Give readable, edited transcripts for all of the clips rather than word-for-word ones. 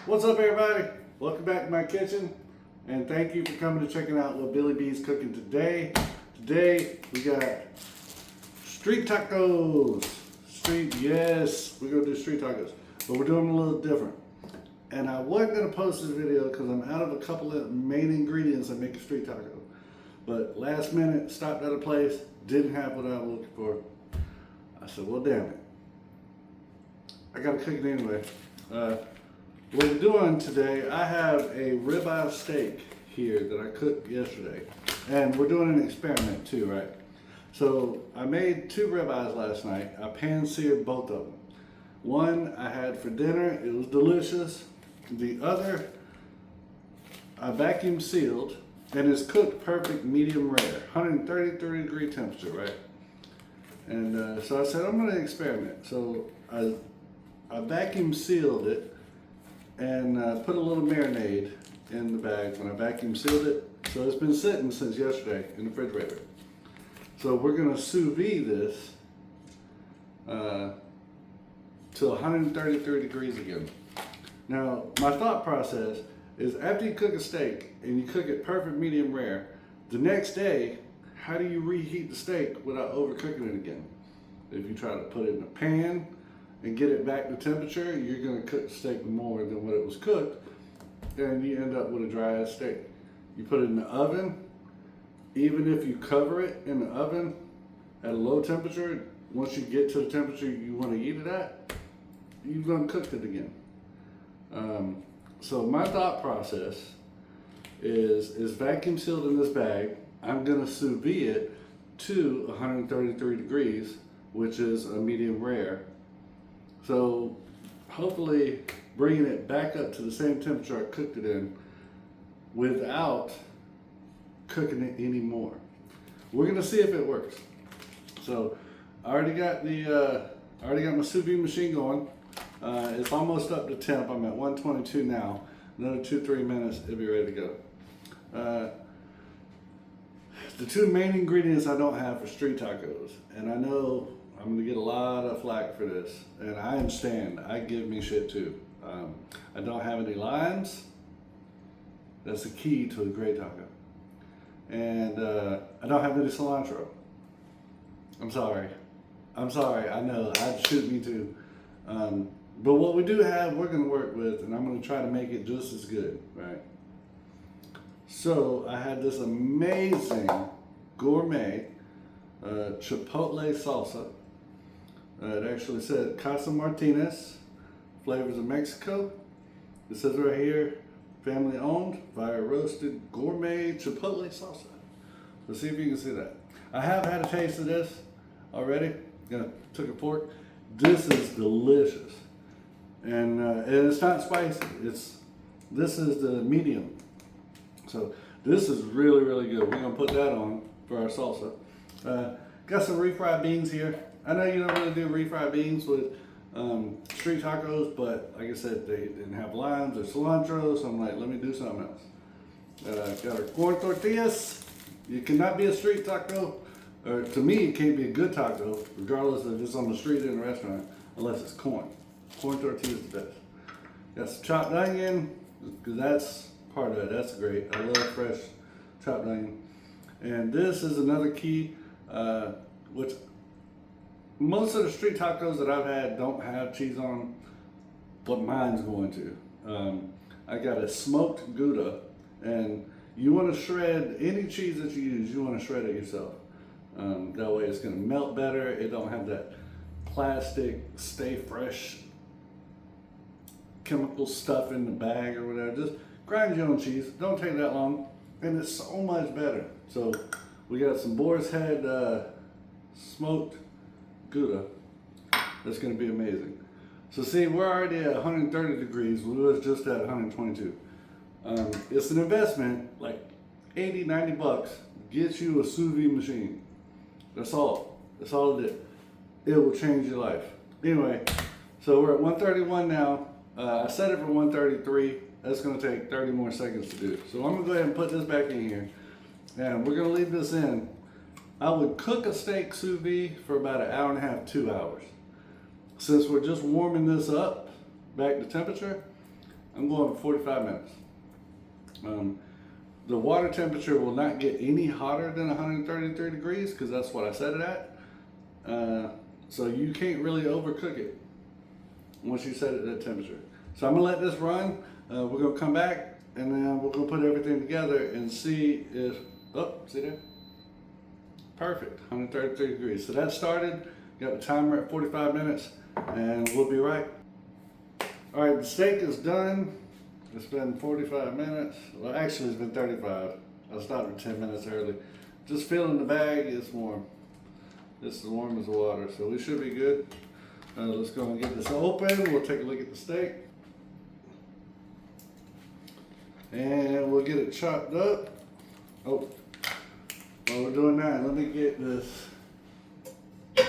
What's up, everybody? Welcome back to my kitchen, and thank you for coming to checking out what Billy B's cooking today. Today we got street tacos. Yes, we're gonna do street tacos, but we're doing them a little different. And I wasn't gonna post this video because I'm out of a couple of main ingredients that make a street taco. But last minute, stopped at a place, didn't have what I was looking for. I said, well, damn it, I gotta cook it anyway. What we're doing today, I have a ribeye steak here that I cooked yesterday. And we're doing an experiment too, right? So I made 2 ribeyes last night. I pan-seared both of them. One I had for dinner, it was delicious. The other, I vacuum sealed, and it's cooked perfect medium rare, 133 degree temperature, right? And so I said, I'm gonna experiment. So I vacuum sealed it and put a little marinade in the bag when I vacuum sealed it. So it's been sitting since yesterday in the refrigerator. So we're gonna sous vide this to 133 degrees again. Now, my thought process is after you cook a steak and you cook it perfect medium rare, the next day, how do you reheat the steak without overcooking it again? If you try to put it in a pan and get it back to temperature, you're gonna cook the steak more than what it was cooked, and you end up with a dry ass steak. You put it in the oven, even if you cover it in the oven at a low temperature, once you get to the temperature you wanna eat it at, you've done cooked it again. So my thought process is vacuum sealed in this bag. I'm gonna sous vide it to 133 degrees, which is a medium rare. So hopefully bringing it back up to the same temperature I cooked it in without cooking it anymore. We're gonna see if it works. So I already got my sous vide machine going. It's almost up to temp. I'm at 122 now. Another 2-3 minutes, it'll be ready to go. The 2 main ingredients I don't have for street tacos, and I know I'm gonna get a lot of flack for this, and I understand. I give me shit too. I don't have any limes. That's the key to a great taco. And I don't have any cilantro. I'm sorry. I know. I'd shoot me too. But what we do have, we're gonna work with, and I'm gonna try to make it just as good, right? So I had this amazing gourmet chipotle salsa. It actually said Casa Martinez, flavors of Mexico. It says right here, family owned, fire roasted gourmet chipotle salsa. Let's see if you can see that. I have had a taste of this already. Took a fork. This is delicious, and it's not spicy. This is the medium. So this is really, really good. We're gonna put that on for our salsa. Got some refried beans here. I know you don't really do refried beans with street tacos, but like I said, they didn't have limes or cilantro, so I'm like, let me do something else. Got our corn tortillas. You cannot be a street taco, or to me, it can't be a good taco, regardless if it's on the street or in a restaurant, unless it's corn. Corn tortilla is the best. Got some chopped onion, because that's part of it. That's great. I love fresh chopped onion. And this is another key, which most of the street tacos that I've had don't have cheese on them, but mine's going to. I got a smoked Gouda, and you want to shred any cheese that you use, you want to shred it yourself. That way it's going to melt better. It don't have that plastic, stay fresh chemical stuff in the bag or whatever. Just grind your own cheese. Don't take that long, and it's so much better. So we got some boar's head smoked Gouda. That's going to be amazing. So see, we're already at 130 degrees. We was just at 122. It's an investment, like 80, 90 bucks, gets you a sous vide machine. That's all. That's all it did. It will change your life. Anyway, so we're at 131 now. I set it for 133. That's gonna take 30 more seconds to do. So I'm gonna go ahead and put this back in here. And we're gonna leave this in. I would cook a steak sous vide for about 1.5 hours, 2 hours. Since we're just warming this up back to temperature, I'm going for 45 minutes. The water temperature will not get any hotter than 133 degrees because that's what I set it at. So you can't really overcook it once you set it at that temperature. So I'm gonna let this run. We're gonna come back and then we're gonna put everything together and see if, oh, see there? Perfect, 133 degrees. So that started, got the timer at 45 minutes and we'll be right. All right, the steak is done. It's been 45 minutes. Well, actually it's been 35. I started 10 minutes early. Just filling the bag, it's warm. It's as warm as water, so we should be good. Let's go and get this open. We'll take a look at the steak. And we'll get it chopped up. Oh, while we're doing that, let me get this. Let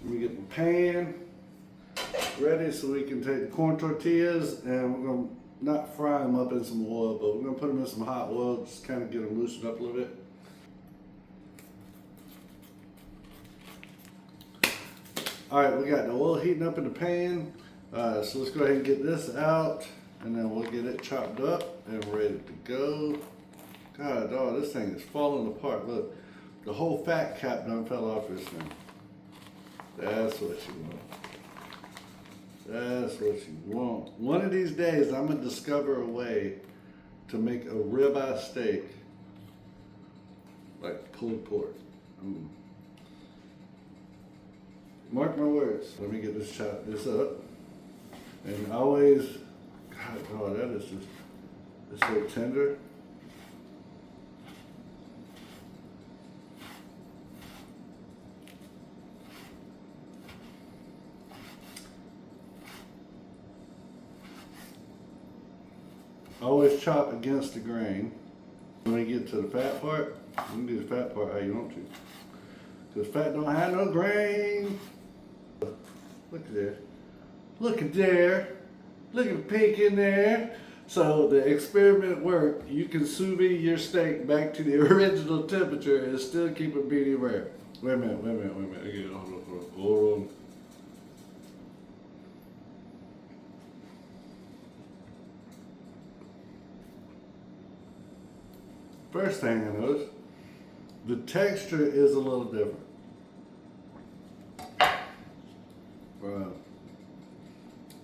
me get the pan ready so we can take the corn tortillas and we're gonna not fry them up in some oil, but we're gonna put them in some hot oil, just kind of get them loosened up a little bit. All right, we got the oil heating up in the pan. So let's go ahead and get this out and then we'll get it chopped up and ready to go. God, dog, this thing is falling apart. Look, the whole fat cap done fell off this thing. That's what you want. That's what you want. One of these days, I'm gonna discover a way to make a ribeye steak like pulled pork. Mark my words. Let me get this up. And always, God, oh, that is just, it's so tender. Always chop against the grain. When we get to the fat part, you can do the fat part how you want to. Because fat don't have no grain. Look at there. Look at there. Look at the pink in there. So the experiment worked. You can sous vide your steak back to the original temperature and still keep it medium rare. Wait a minute. Again, hold on. First thing I noticed, the texture is a little different.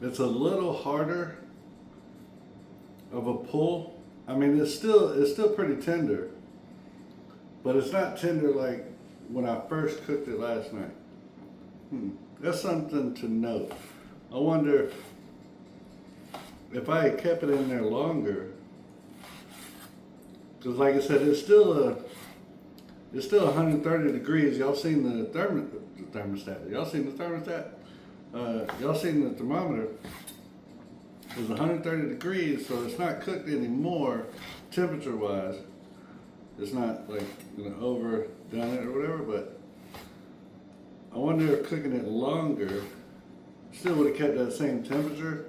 It's a little harder of a pull. I mean, it's still pretty tender, but it's not tender like when I first cooked it last night. That's something to note. I wonder if I had kept it in there longer. Because like I said, it's still 130 degrees. Y'all seen the thermostat? Y'all seen the thermostat? Y'all seen the thermometer? It's 130 degrees, so it's not cooked anymore, temperature-wise. It's not like overdone it or whatever, but I wonder if cooking it longer still would have kept that same temperature,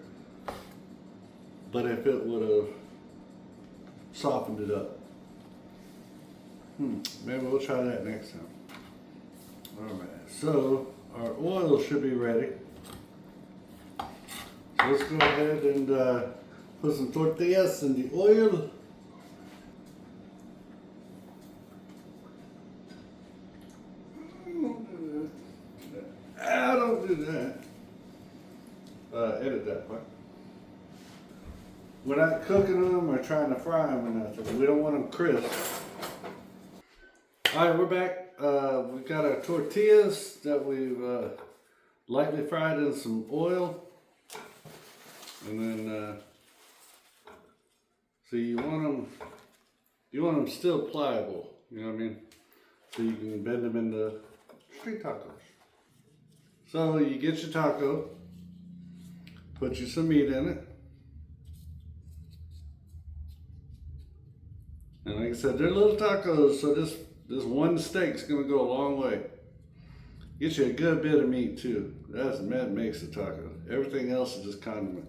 but if it would have softened it up. Maybe we'll try that next time. All right, so our oil should be ready. So let's go ahead and put some tortillas in the oil. Don't do that. Edit that part. We're not cooking them or trying to fry them or nothing. We don't want them crisp. All right, we're back. We've got our tortillas that we've lightly fried in some oil. And then, so you want them still pliable, you know what I mean? So you can bend them into street tacos. So you get your taco, put you some meat in it. And like I said, they're little tacos, so this one steak's gonna go a long way. Get you a good bit of meat too. That makes the taco. Everything else is just condiment.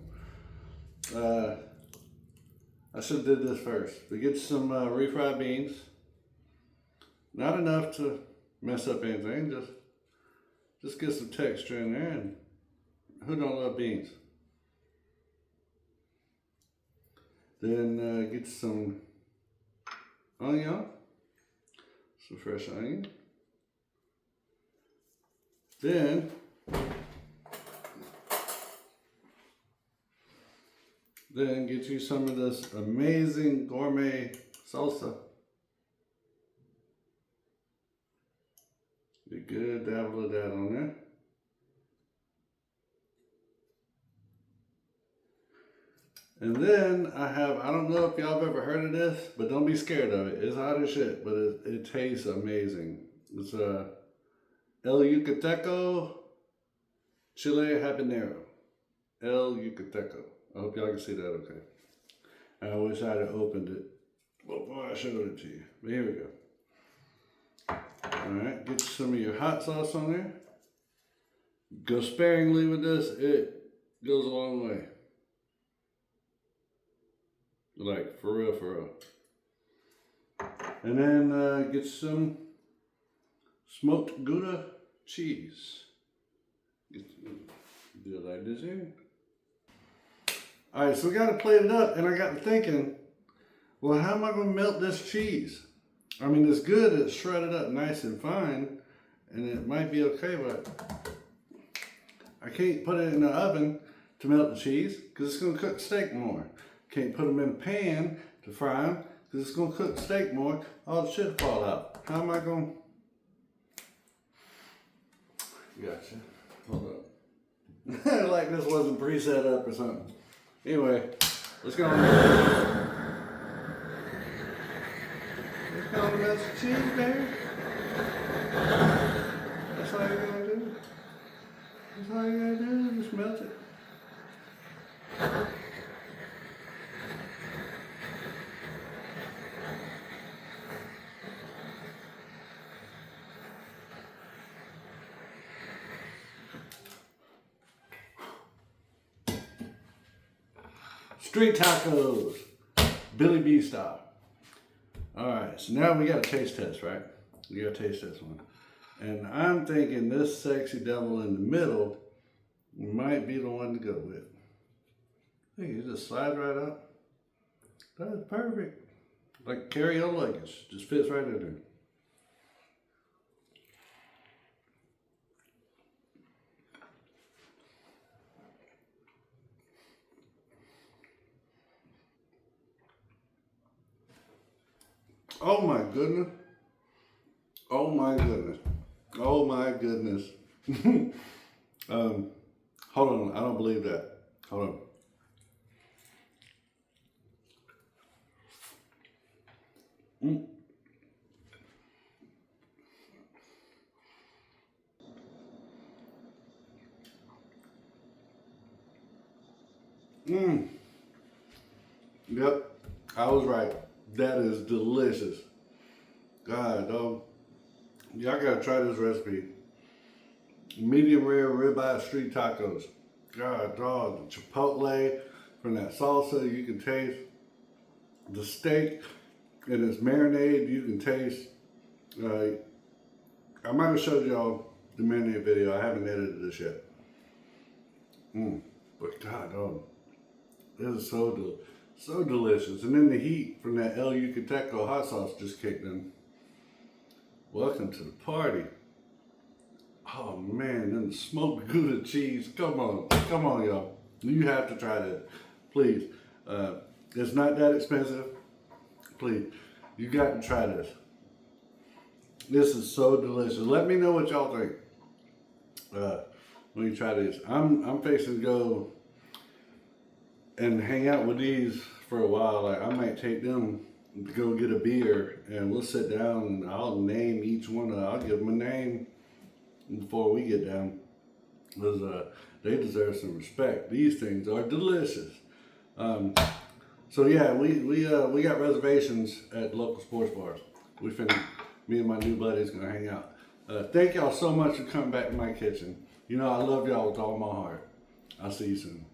I should have did this first. We get some refried beans. Not enough to mess up anything. Just get some texture in there. And who don't love beans? Then get some onion, some fresh onion. Then get you some of this amazing gourmet salsa. Be good, dabble of that on there. And then I don't know if y'all have ever heard of this, but don't be scared of it. It's hot as shit, but it tastes amazing. It's El Yucateco Chile Habanero. El Yucateco. I hope y'all can see that okay. I wish I'd have opened it before I showed it to you. But here we go. Alright, get some of your hot sauce on there. Go sparingly with this, it goes a long way. Like, for real, for real. And then get some smoked Gouda cheese. Do it like this here. Alright, so we got to plate it up, and I got to thinking, well, how am I going to melt this cheese? I mean, it's good, it's shredded up nice and fine, and it might be okay, but I can't put it in the oven to melt the cheese, because it's going to cook steak more. Can't put them in a pan to fry them, because it's going to cook steak more. All the shit will fall out. How am I going to... Gotcha. Hold up. Like this wasn't pre-set up or something. Anyway, let's go on. Let's go on and melt some cheese, baby. That's all you gotta do. That's all you gotta do, just melt it. Street tacos, Billy B style. All right, so now we got a taste test, right? We got a taste test one. And I'm thinking this sexy devil in the middle might be the one to go with. Hey, it just slides right up. That is perfect. Like carry-on luggage, just fits right in there. Oh my goodness. Oh my goodness. Oh my goodness. Hold on, I don't believe that. Hold on. Yep, I was right. That is delicious. God, dog. Y'all gotta try this recipe. Medium rare ribeye street tacos. God, dog, the chipotle from that salsa, you can taste. The steak and its marinade, you can taste. I might have showed y'all the marinade video. I haven't edited this yet. But God, dog, this is so delicious. And then the heat from that El Yucateco hot sauce just kicked in. Welcome to the party. Oh man, then the smoked Gouda cheese. Come on, y'all. You have to try this, please. It's not that expensive. Please, you got to try this. This is so delicious. Let me know what y'all think when you try this. I'm fixing to go and hang out with these for a while. Like, I might take them to go get a beer and we'll sit down and I'll name each one. I'll give them a name before we get down, because they deserve some respect. These things are delicious. So yeah, we got reservations at local sports bars. Me and my new buddy's gonna hang out. Thank y'all so much for coming back to my kitchen. You know I love y'all with all my heart. I'll see you soon.